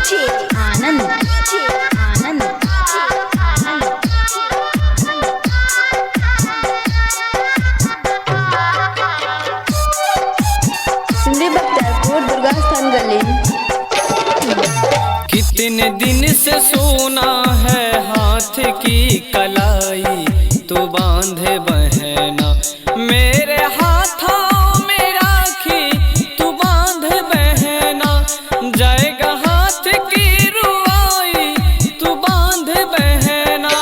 आनंद आनंद सिंधी बख्तियारपुर दुर्गा स्थान गली। कितने दिन से सोना है हाथ की कलाई, तो बांधे बहना मेरे हाथों में राखी, तू बांध बहना जाएगा हाथ की रुआई, तू बांध बहना।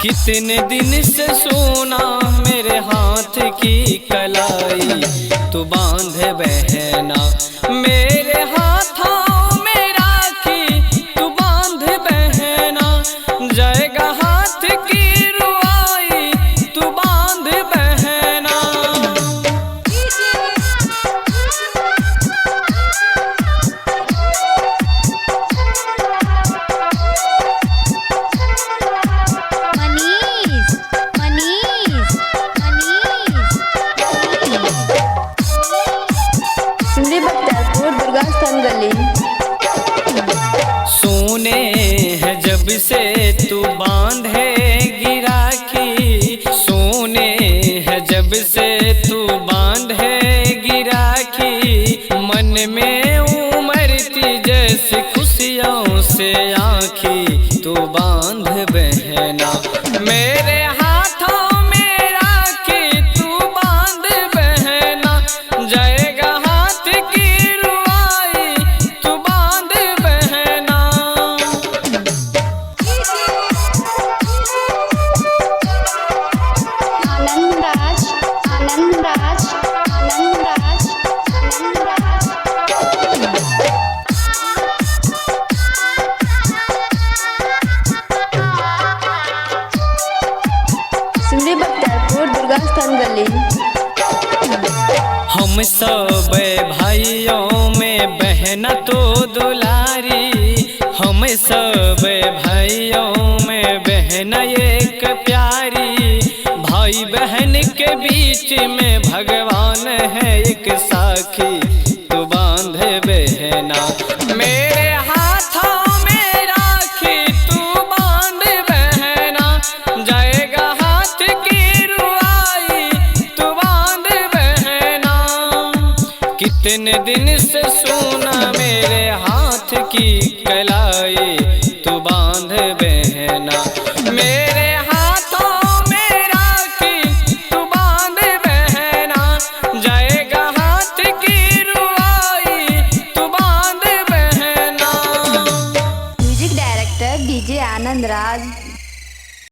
कितने दिन से सोना मेरे हाथ की कलाई, तू बांध बहना मेरे हाथों में राखी, तू बांध बहना जाएगा हाथ की रुआई, तू बांध बहना। मनीष मनीष मनीष सिंधी बख्तियारपुर दुर्गा स्थान गली। सोने है जब से तू बांधेगी राखी, सोने है जब से तू बांधेगी राखी, मन में उमड़ती जैसे खुशियों से आँखी, तू बांध बहना मेरे हाथों में राखी, तू बांध बहना जाएगा हाथ की रुआई, तू बांध बहना। आनंद राज आनंद राज आनंद राज आनंद राज सिंधी बख्तियारपुर दुर्गा स्थान गली। हम सब भाइयों में बहना तो दुलारी, हम सब भाइयों में बहना एक प्यारी, भाई बहन के बीच में भगवान है एक साखी, तू बांध बहना मेरे हाथों में राखी, तू बांध बहना जाएगा हाथ की रुआई, तू बांध बहना। कितने दिन से सोना मेरे हाथ की कलाई, तू बांध बहना मेरे हाथों में राखी, तू बांध बहना जाएगा हाथ की रुआई, तू बांध बहना। Music director DJ Anand Raj.